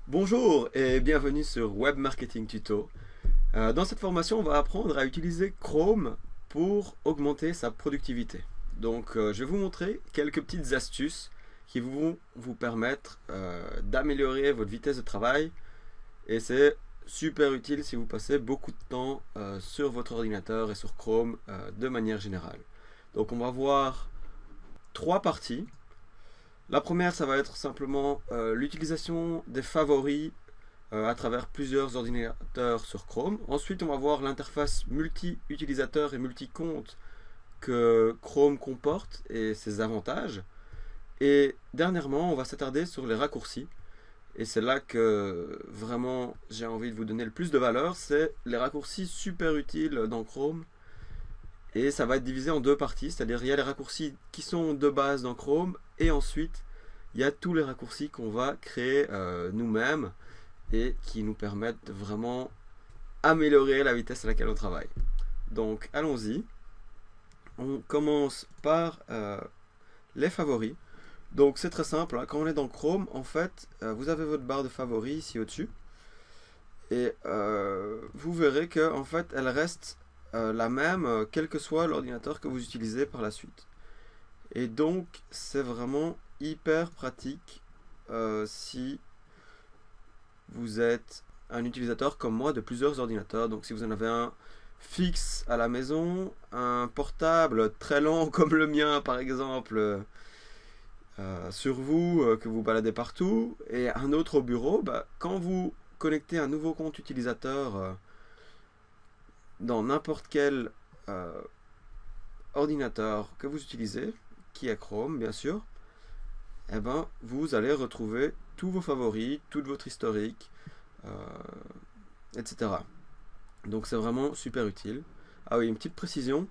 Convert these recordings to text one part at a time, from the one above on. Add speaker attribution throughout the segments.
Speaker 1: Bonjour et bienvenue sur Web Marketing Tuto. Dans cette formation, on va apprendre à utiliser Chrome pour augmenter sa productivité. Donc, je vais vous montrer quelques petites astuces qui vont vous permettre d'améliorer votre vitesse de travail et c'est super utile si vous passez beaucoup de temps sur votre ordinateur et sur Chrome de manière générale. Donc, on va voir trois parties. La première, ça va être simplement l'utilisation des favoris à travers plusieurs ordinateurs sur Chrome. Ensuite, on va voir l'interface multi-utilisateur et multi-compte que Chrome comporte et ses avantages. Et dernièrement, on va s'attarder sur les raccourcis. Et c'est là que vraiment j'ai envie de vous donner le plus de valeur. C'est les raccourcis super utiles dans Chrome. Et ça va être divisé en deux parties, c'est-à-dire il y a les raccourcis qui sont de base dans Chrome et ensuite il y a tous les raccourcis qu'on va créer nous-mêmes et qui nous permettent de vraiment améliorer la vitesse à laquelle on travaille. Donc allons-y. On commence par les favoris. Donc c'est très simple, hein. Quand on est dans Chrome, en fait, vous avez votre barre de favoris ici au-dessus. Et vous verrez que en fait, elle reste la même, quel que soit l'ordinateur que vous utilisez par la suite. Et donc, c'est vraiment hyper pratique si vous êtes un utilisateur comme moi de plusieurs ordinateurs. Donc, si vous en avez un fixe à la maison, un portable très lent comme le mien par exemple sur vous que vous baladez partout et un autre au bureau, quand vous connectez un nouveau compte utilisateur dans n'importe quel ordinateur que vous utilisez, qui est Chrome bien sûr, eh ben, vous allez retrouver tous vos favoris, tout votre historique, euh, etc. Donc c'est vraiment super utile. Ah oui, une petite précision,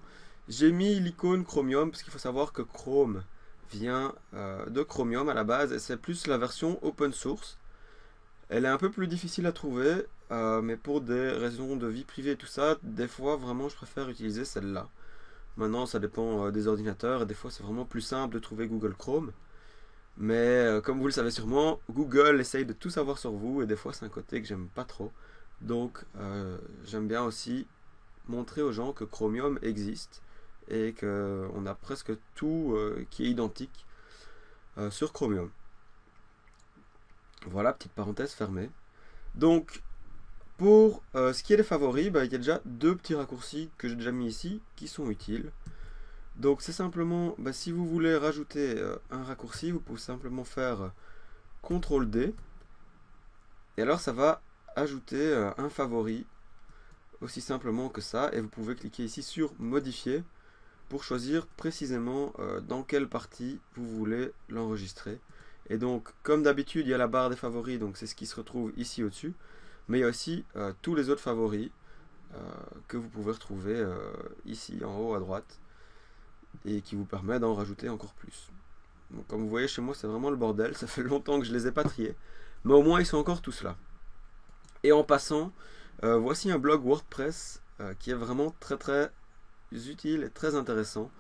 Speaker 1: j'ai mis l'icône Chromium parce qu'il faut savoir que Chrome vient de Chromium à la base et c'est plus la version open source. Elle est un peu plus difficile à trouver, mais pour des raisons de vie privée et tout ça, des fois vraiment je préfère utiliser celle-là. Maintenant ça dépend des ordinateurs et des fois c'est vraiment plus simple de trouver Google Chrome. Mais comme vous le savez sûrement, Google essaye de tout savoir sur vous et des fois c'est un côté que j'aime pas trop. Donc j'aime bien aussi montrer aux gens que Chromium existe et qu'on a presque tout qui est identique sur Chromium. Voilà, petite parenthèse fermée. Donc pour ce qui est des favoris, il y a déjà deux petits raccourcis que j'ai déjà mis ici qui sont utiles. Donc c'est simplement, si vous voulez rajouter un raccourci, vous pouvez simplement faire CTRL D. Et alors ça va ajouter un favori, aussi simplement que ça. Et vous pouvez cliquer ici sur modifier pour choisir précisément dans quelle partie vous voulez l'enregistrer. Et donc comme d'habitude il y a la barre des favoris, donc c'est ce qui se retrouve ici au-dessus. Mais il y a aussi tous les autres favoris que vous pouvez retrouver ici en haut à droite et qui vous permet d'en rajouter encore plus. Donc, comme vous voyez chez moi c'est vraiment le bordel, ça fait longtemps que je les ai pas triés, mais au moins ils sont encore tous là. Et en passant, voici un blog WordPress qui est vraiment très très utile et très intéressant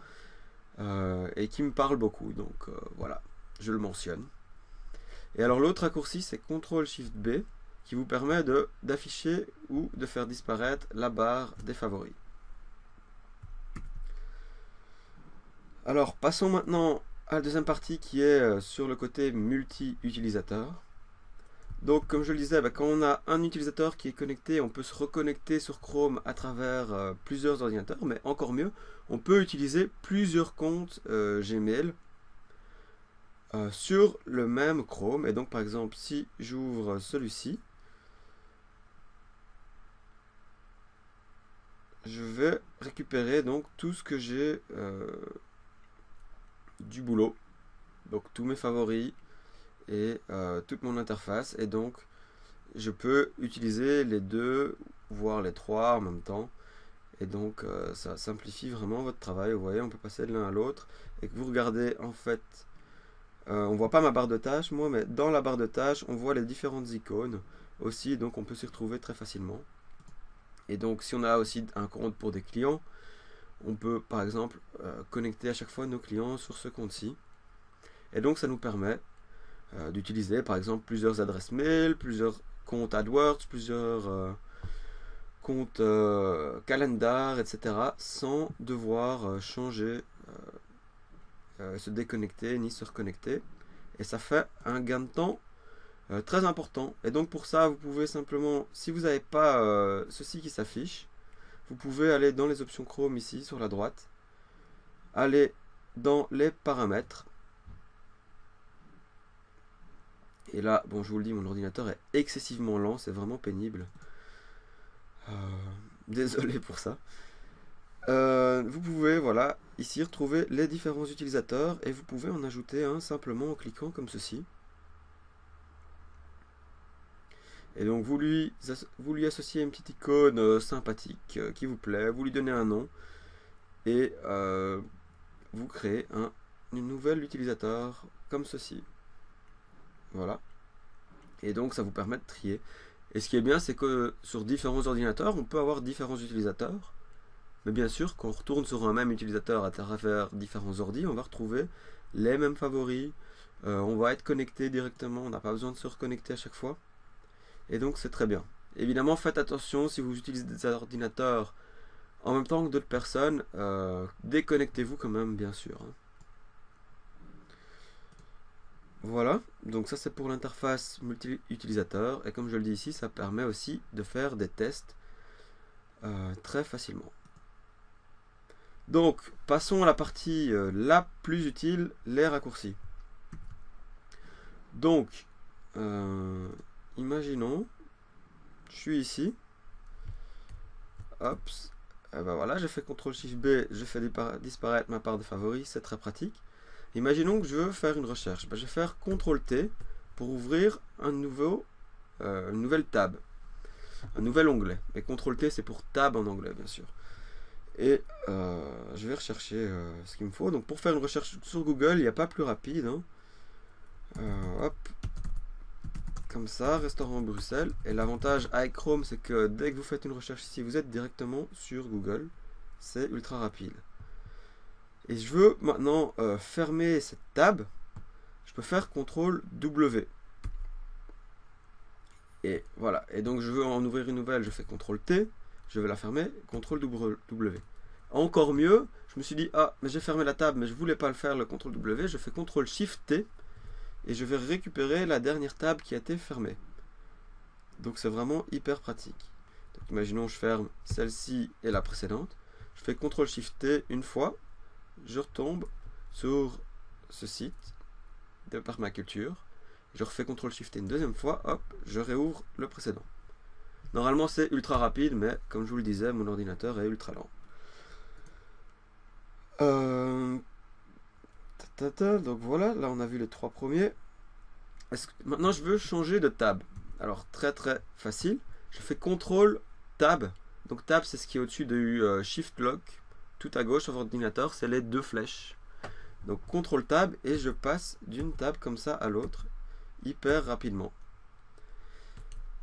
Speaker 1: et qui me parle beaucoup, donc voilà, je le mentionne. Et alors l'autre raccourci c'est CTRL SHIFT B qui vous permet d'afficher ou de faire disparaître la barre des favoris. Alors passons maintenant à la deuxième partie qui est sur le côté multi-utilisateur. Donc comme je le disais, quand on a un utilisateur qui est connecté, on peut se reconnecter sur Chrome à travers plusieurs ordinateurs, mais encore mieux, on peut utiliser plusieurs comptes Gmail sur le même Chrome. Et donc par exemple, si j'ouvre celui-ci, je vais récupérer donc tout ce que j'ai du boulot, donc tous mes favoris et toute mon interface, et donc je peux utiliser les deux voire les trois en même temps, et donc ça simplifie vraiment votre travail. Vous voyez, on peut passer de l'un à l'autre et que vous regardez en fait on voit pas ma barre de tâches moi, mais dans la barre de tâches on voit les différentes icônes aussi, donc on peut s'y retrouver très facilement. Et donc si on a aussi un compte pour des clients, on peut par exemple connecter à chaque fois nos clients sur ce compte-ci. Et donc ça nous permet d'utiliser par exemple plusieurs adresses mail, plusieurs comptes AdWords, plusieurs comptes calendar, etc. sans devoir changer, se déconnecter ni se reconnecter. Et ça fait un gain de temps très important. Et donc pour ça, vous pouvez simplement, si vous n'avez pas ceci qui s'affiche, vous pouvez aller dans les options Chrome ici sur la droite, aller dans les paramètres. Et là, bon, je vous le dis, mon ordinateur est excessivement lent, c'est vraiment pénible. Désolé pour ça. Vous pouvez, voilà, ici retrouver les différents utilisateurs et vous pouvez en ajouter un simplement en cliquant comme ceci. Et donc vous lui associez une petite icône sympathique qui vous plaît, vous lui donnez un nom et vous créez un nouvel utilisateur comme ceci. Voilà. Et donc ça vous permet de trier. Et ce qui est bien, c'est que sur différents ordinateurs, on peut avoir différents utilisateurs. Mais bien sûr, quand on retourne sur un même utilisateur à travers différents ordis, on va retrouver les mêmes favoris. On va être connecté directement, on n'a pas besoin de se reconnecter à chaque fois. Et donc c'est très bien. Évidemment, faites attention si vous utilisez des ordinateurs en même temps que d'autres personnes. Déconnectez-vous quand même, bien sûr. Voilà, donc ça c'est pour l'interface multi-utilisateur. Et comme je le dis ici, ça permet aussi de faire des tests très facilement. Donc, passons à la partie la plus utile, les raccourcis. Donc, imaginons, je suis ici. Hop, et ben voilà, j'ai fait CTRL-SHIFT-B, je fais disparaître ma barre de favoris, c'est très pratique. Imaginons que je veux faire une recherche. Ben, je vais faire CTRL-T pour ouvrir une nouvelle tab, un nouvel onglet. Et CTRL-T c'est pour tab en anglais, bien sûr. Et je vais rechercher ce qu'il me faut. Donc pour faire une recherche sur Google, il n'y a pas plus rapide. Hein. Hop, comme ça, restaurant Bruxelles. Et l'avantage avec Chrome, c'est que dès que vous faites une recherche ici, vous êtes directement sur Google. C'est ultra rapide. Et je veux maintenant fermer cette tab. Je peux faire CTRL-W. Et voilà. Et donc je veux en ouvrir une nouvelle, je fais CTRL-T. Je vais la fermer, CTRL-W. Encore mieux, je me suis dit, ah, mais j'ai fermé la table, mais je voulais pas le faire, le CTRL-W. Je fais CTRL-SHIFT-T. Et je vais récupérer la dernière table qui a été fermée. Donc c'est vraiment hyper pratique. Donc imaginons je ferme celle-ci et la précédente. Je fais CTRL-SHIFT-T une fois. Je retombe sur ce site de permaculture. Je refais CTRL-SHIFT-T une deuxième fois. Hop, je réouvre le précédent. Normalement c'est ultra rapide, mais comme je vous le disais, mon ordinateur est ultra lent. Donc voilà, là on a vu les trois premiers. Maintenant je veux changer de tab. Alors très très facile. Je fais CTRL Tab. Donc Tab c'est ce qui est au-dessus du Shift Lock. Tout à gauche sur votre ordinateur, c'est les deux flèches. Donc CTRL Tab et je passe d'une table comme ça à l'autre hyper rapidement.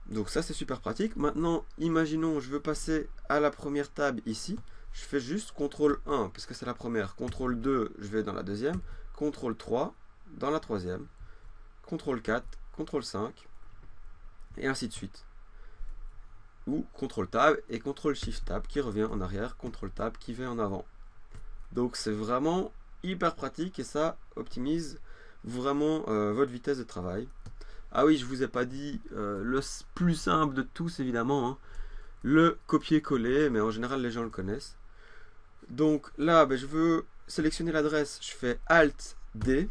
Speaker 1: Donc ça c'est super pratique. Maintenant imaginons je veux passer à la première table ici. Je fais juste CTRL 1 puisque c'est la première. CTRL 2 je vais dans la deuxième. CTRL 3 dans la troisième. CTRL 4, CTRL 5 et ainsi de suite. Ou CTRL Tab et CTRL Shift Tab qui revient en arrière, CTRL Tab qui va en avant. Donc c'est vraiment hyper pratique et ça optimise vraiment votre vitesse de travail. Ah oui, je vous ai pas dit le plus simple de tous évidemment, hein, le copier-coller, mais en général les gens le connaissent. Donc là, je veux sélectionner l'adresse, je fais Alt D.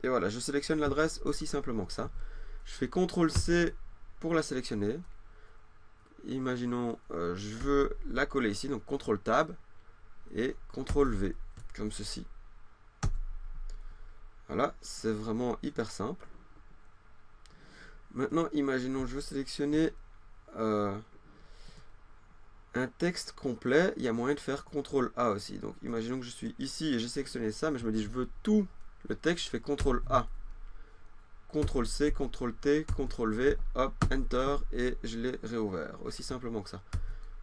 Speaker 1: Et voilà, je sélectionne l'adresse aussi simplement que ça. Je fais CTRL-C pour la sélectionner. Imaginons, je veux la coller ici, donc CTRL-Tab et CTRL-V, comme ceci. Voilà, c'est vraiment hyper simple. Maintenant, imaginons, je veux sélectionner un texte complet. Il y a moyen de faire CTRL-A aussi. Donc, imaginons que je suis ici et j'ai sélectionné ça, mais je me dis, je veux tout le texte, je fais CTRL-A, CTRL-C, CTRL-T, CTRL-V, hop, Enter, et je l'ai réouvert. Aussi simplement que ça.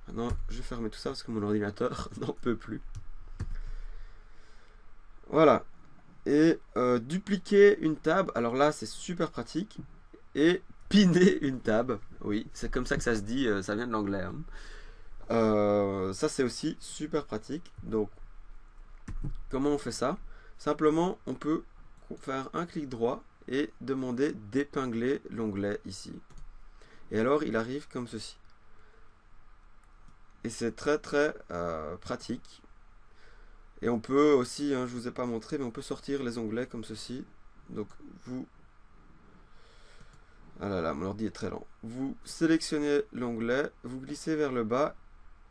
Speaker 1: Maintenant, je vais fermer tout ça parce que mon ordinateur n'en peut plus. Voilà. Et dupliquer une tab, alors là c'est super pratique. Et piner une tab, oui, c'est comme ça que ça se dit, ça vient de l'anglais. Hein. Ça c'est aussi super pratique. Donc comment on fait ça? Simplement on peut faire un clic droit et demander d'épingler l'onglet ici. Et alors il arrive comme ceci. Et c'est très très pratique. Et on peut aussi, hein, je vous ai pas montré, mais on peut sortir les onglets comme ceci. Donc vous... Ah là là, mon ordi est très lent. Vous sélectionnez l'onglet, vous glissez vers le bas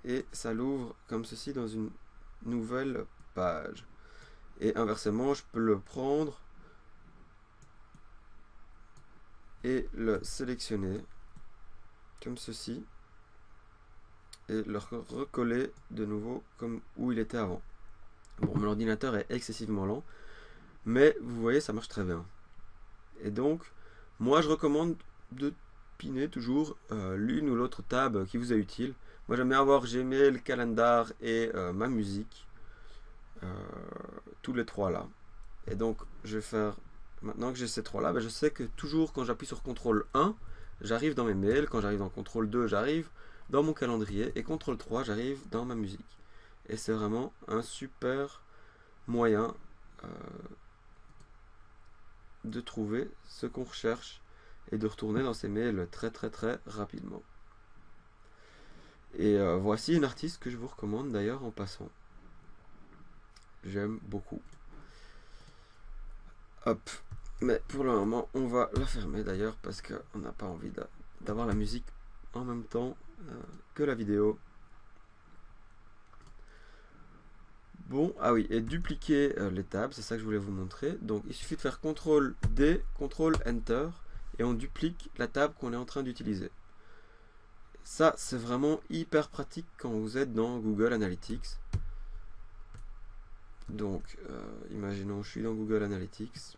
Speaker 1: et ça l'ouvre comme ceci dans une nouvelle page. Et inversement, je peux le prendre et le sélectionner comme ceci et le recoller de nouveau comme où il était avant. Bon, mon ordinateur est excessivement lent, mais vous voyez, ça marche très bien. Et donc, moi je recommande de piner toujours l'une ou l'autre tab qui vous est utile. Moi j'aime bien avoir Gmail, Calendar et ma musique. Tous les trois là. Et donc je vais faire, maintenant que j'ai ces trois là, ben, je sais que toujours quand j'appuie sur CTRL 1, j'arrive dans mes mails, quand j'arrive dans CTRL 2, j'arrive dans mon calendrier, et CTRL 3, j'arrive dans ma musique. Et c'est vraiment un super moyen de trouver ce qu'on recherche et de retourner dans ses mails très très très rapidement. Et voici une artiste que je vous recommande d'ailleurs en passant. J'aime beaucoup. Hop. Mais pour le moment, on va la fermer d'ailleurs parce qu'on n'a pas envie d'avoir la musique en même temps que la vidéo. Bon, ah oui, et dupliquer les tables, c'est ça que je voulais vous montrer. Donc il suffit de faire CTRL D, CTRL Enter et on duplique la table qu'on est en train d'utiliser. Ça, c'est vraiment hyper pratique quand vous êtes dans Google Analytics. Donc, imaginons, je suis dans Google Analytics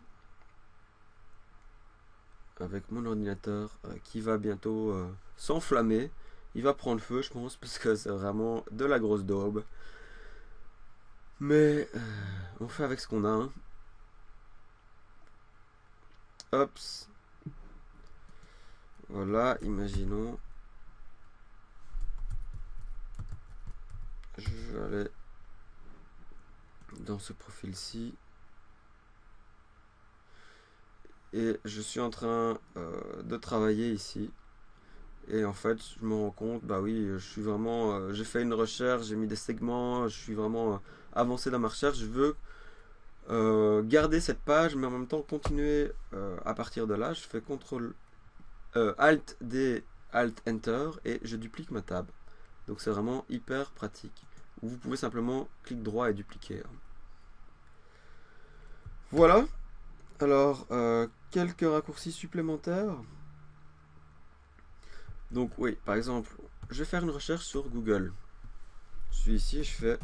Speaker 1: avec mon ordinateur qui va bientôt s'enflammer. Il va prendre feu, je pense, parce que c'est vraiment de la grosse daube. Mais on fait avec ce qu'on a. Hein. Hop. Voilà, imaginons. Je vais aller dans ce profil-ci. Et je suis en train de travailler ici. Et en fait, je me rends compte, bah oui, je suis vraiment, j'ai fait une recherche, j'ai mis des segments, je suis vraiment avancé dans ma recherche. Je veux garder cette page, mais en même temps continuer à partir de là. Je fais CTRL Alt D, Alt Enter et je duplique ma table. Donc c'est vraiment hyper pratique. Ou vous pouvez simplement clic droit et dupliquer. Voilà. Alors, quelques raccourcis supplémentaires. Donc oui, par exemple, je vais faire une recherche sur Google. Je suis ici, je fais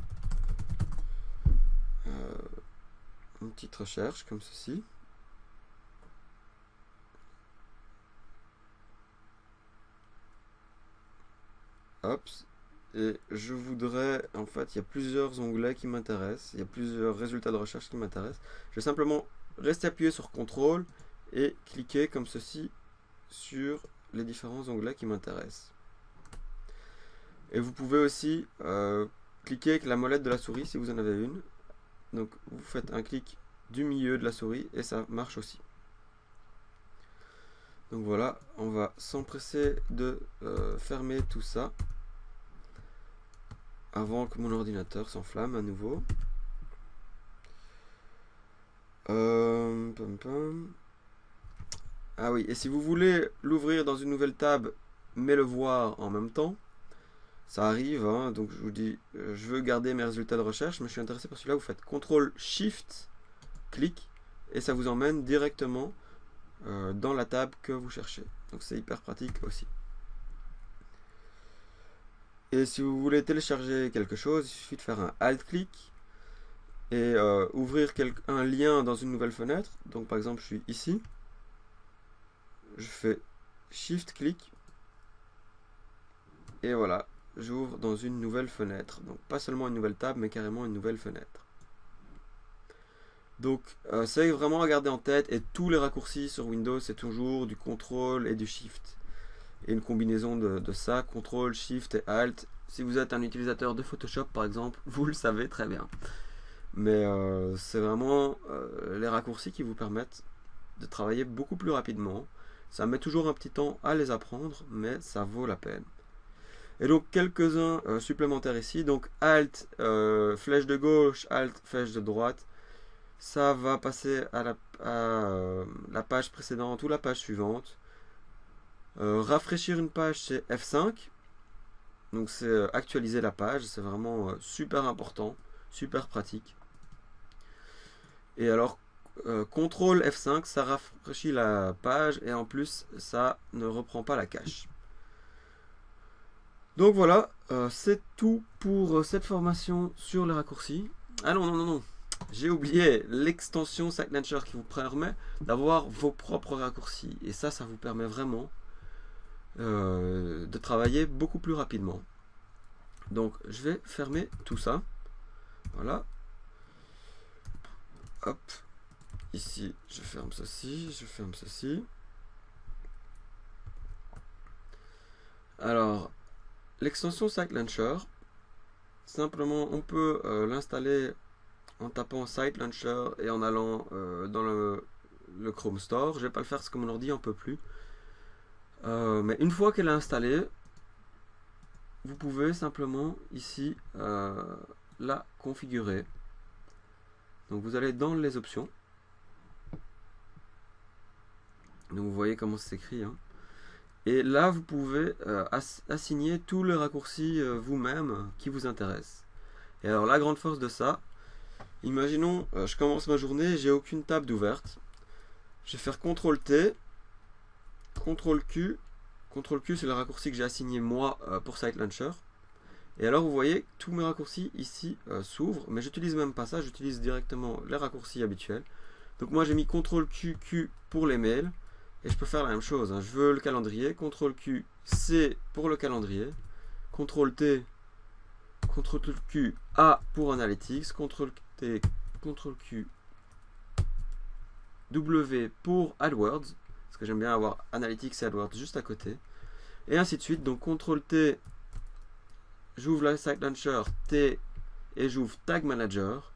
Speaker 1: une petite recherche comme ceci. Hop. Et je voudrais, en fait, il y a plusieurs onglets qui m'intéressent, il y a plusieurs résultats de recherche qui m'intéressent. Je vais simplement rester appuyé sur CTRL et cliquer comme ceci sur les différents onglets qui m'intéressent. Et vous pouvez aussi cliquer avec la molette de la souris si vous en avez une. Donc vous faites un clic du milieu de la souris et ça marche aussi. Donc voilà, on va s'empresser de fermer tout ça avant que mon ordinateur s'enflamme à nouveau. Ah oui, et si vous voulez l'ouvrir dans une nouvelle table mais le voir en même temps, ça arrive, hein, donc je vous dis, je veux garder mes résultats de recherche, mais je suis intéressé par celui-là, vous faites CTRL SHIFT, clic, et ça vous emmène directement dans la table que vous cherchez. Donc c'est hyper pratique aussi. Et si vous voulez télécharger quelque chose, il suffit de faire un Alt-clic et ouvrir un lien dans une nouvelle fenêtre. Donc par exemple, je suis ici, je fais Shift-clic, et voilà, j'ouvre dans une nouvelle fenêtre. Donc pas seulement une nouvelle table, mais carrément une nouvelle fenêtre. Donc c'est vraiment à garder en tête, et tous les raccourcis sur Windows c'est toujours du CTRL et du SHIFT. Et une combinaison de ça, CTRL, SHIFT et ALT. Si vous êtes un utilisateur de Photoshop par exemple, vous le savez très bien. Mais c'est vraiment les raccourcis qui vous permettent de travailler beaucoup plus rapidement. Ça met toujours un petit temps à les apprendre, mais ça vaut la peine. Et donc quelques-uns supplémentaires ici. Donc Alt, flèche de gauche, Alt, flèche de droite. Ça va passer à la page précédente ou la page suivante. Rafraîchir une page, c'est F5. Donc c'est actualiser la page. C'est vraiment super important, super pratique. Et alors, CTRL F5, ça rafraîchit la page et en plus, ça ne reprend pas la cache. Donc voilà, c'est tout pour cette formation sur les raccourcis. Ah non, non, non, non. J'ai oublié l'extension SiteLauncher qui vous permet d'avoir vos propres raccourcis. Et ça vous permet vraiment de travailler beaucoup plus rapidement. Donc, je vais fermer tout ça. Voilà. Hop. Ici, je ferme ceci, je ferme ceci. Alors, l'extension SiteLauncher, simplement, on peut l'installer en tapant SiteLauncher et en allant dans le Chrome Store. Je vais pas le faire parce que mon ordi en peut plus. Mais une fois qu'elle est installée, vous pouvez simplement ici la configurer. Donc vous allez dans les options. Donc vous voyez comment c'est écrit. Hein. Et là, vous pouvez assigner tous les raccourcis vous-même qui vous intéressent. Et alors la grande force de ça, imaginons, je commence ma journée, j'ai aucune table d'ouverte. Je vais faire CTRL-T, CTRL-Q. CTRL-Q, c'est le raccourci que j'ai assigné moi pour SiteLauncher. Et alors vous voyez, tous mes raccourcis ici s'ouvrent, mais j'utilise même pas ça, j'utilise directement les raccourcis habituels. Donc moi j'ai mis CTRL-Q pour les mails. Et je peux faire la même chose. Hein. Je veux le calendrier. CTRL-Q, C pour le calendrier. CTRL-T, CTRL-Q, A pour Analytics. CTRL-T, CTRL-Q, W pour AdWords. Parce que j'aime bien avoir Analytics et AdWords juste à côté. Et ainsi de suite. Donc CTRL-T, j'ouvre la SiteLauncher, T, et j'ouvre Tag Manager.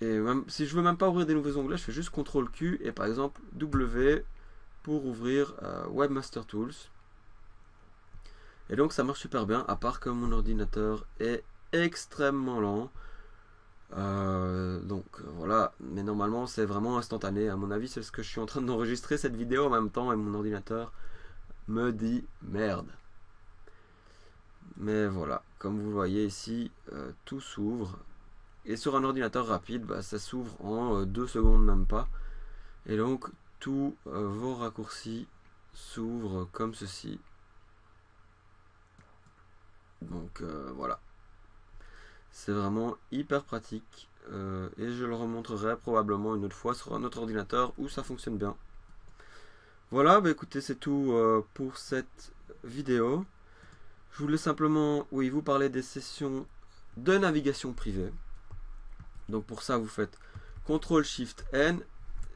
Speaker 1: Et même, si je veux même pas ouvrir des nouveaux onglets, je fais juste CTRL-Q et par exemple W pour ouvrir Webmaster Tools. Et donc ça marche super bien, à part que mon ordinateur est extrêmement lent. Donc voilà, mais normalement c'est vraiment instantané. À mon avis, c'est ce que je suis en train d'enregistrer cette vidéo en même temps et mon ordinateur me dit merde. Mais voilà, comme vous le voyez ici, tout s'ouvre. Et sur un ordinateur rapide, bah, ça s'ouvre en 2 secondes même pas. Et donc tous vos raccourcis s'ouvrent comme ceci. Donc voilà. C'est vraiment hyper pratique. Et je le remontrerai probablement une autre fois sur un autre ordinateur où ça fonctionne bien. Voilà, bah écoutez, c'est tout pour cette vidéo. Je voulais simplement, oui, vous parler des sessions de navigation privée. Donc pour ça, vous faites CTRL-SHIFT-N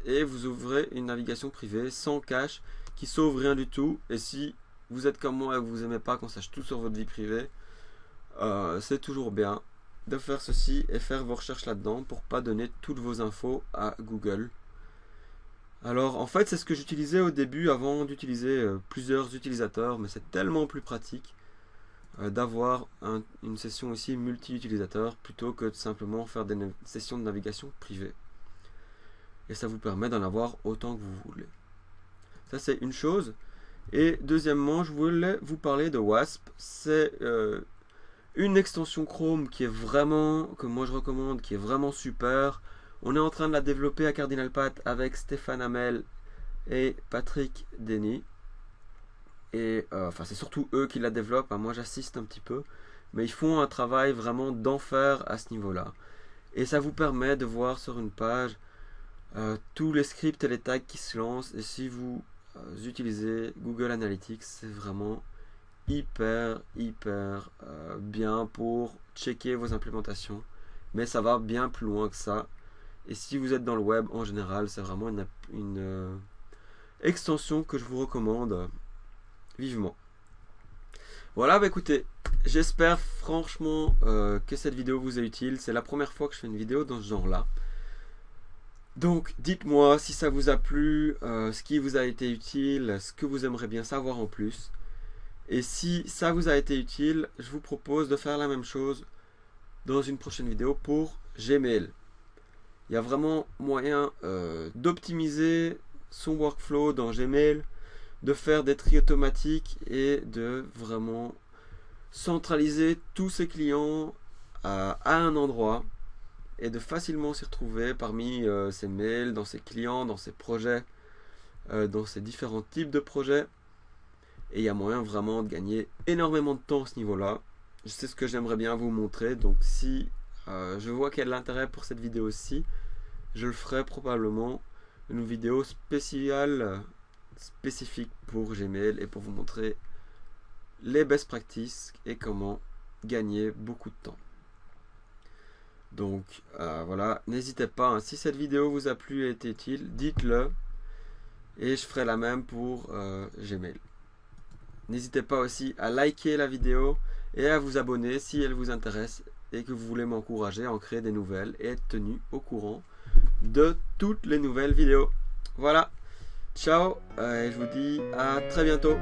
Speaker 1: et vous ouvrez une navigation privée sans cache qui sauve rien du tout. Et si vous êtes comme moi et que vous n'aimez pas qu'on sache tout sur votre vie privée, c'est toujours bien de faire ceci et faire vos recherches là-dedans pour pas donner toutes vos infos à Google. Alors en fait c'est ce que j'utilisais au début avant d'utiliser plusieurs utilisateurs, mais c'est tellement plus pratique d'avoir une session aussi multi-utilisateur plutôt que de simplement faire des sessions de navigation privée. Et ça vous permet d'en avoir autant que vous voulez. Ça c'est une chose. Et deuxièmement, je voulais vous parler de Wasp. C'est une extension Chrome qui est vraiment, que moi je recommande, qui est vraiment super. On est en train de la développer à CardinalPath avec Stéphane Hamel et Patrick Denny. Et enfin c'est surtout eux qui la développent, hein. Moi j'assiste un petit peu, mais ils font un travail vraiment d'enfer à ce niveau là, et ça vous permet de voir sur une page tous les scripts et les tags qui se lancent. Et si vous utilisez Google Analytics, c'est vraiment hyper bien pour checker vos implémentations mais ça va bien plus loin que ça. Et si vous êtes dans le web en général, c'est vraiment une extension que je vous recommande vivement. Voilà, bah écoutez, j'espère franchement que cette vidéo vous est utile. C'est la première fois que je fais une vidéo dans ce genre-là. Donc dites-moi si ça vous a plu, ce qui vous a été utile, ce que vous aimeriez bien savoir en plus. Et si ça vous a été utile, je vous propose de faire la même chose dans une prochaine vidéo pour Gmail. Il y a vraiment moyen d'optimiser son workflow dans Gmail, de faire des tri automatiques et de vraiment centraliser tous ses clients à un endroit et de facilement s'y retrouver parmi ses mails, dans ses clients, dans ses projets, dans ses différents types de projets. Et il y a moyen vraiment de gagner énormément de temps à ce niveau-là. C'est ce que j'aimerais bien vous montrer. Donc si je vois qu'il y a de l'intérêt pour cette vidéo-ci, je le ferai probablement une vidéo spéciale, spécifique pour Gmail et pour vous montrer les best practices et comment gagner beaucoup de temps. Donc voilà, n'hésitez pas, hein, si cette vidéo vous a plu et été utile, dites-le et je ferai la même pour Gmail. N'hésitez pas aussi à liker la vidéo et à vous abonner si elle vous intéresse et que vous voulez m'encourager à en créer des nouvelles et être tenu au courant de toutes les nouvelles vidéos. Voilà, ciao et je vous dis à très bientôt.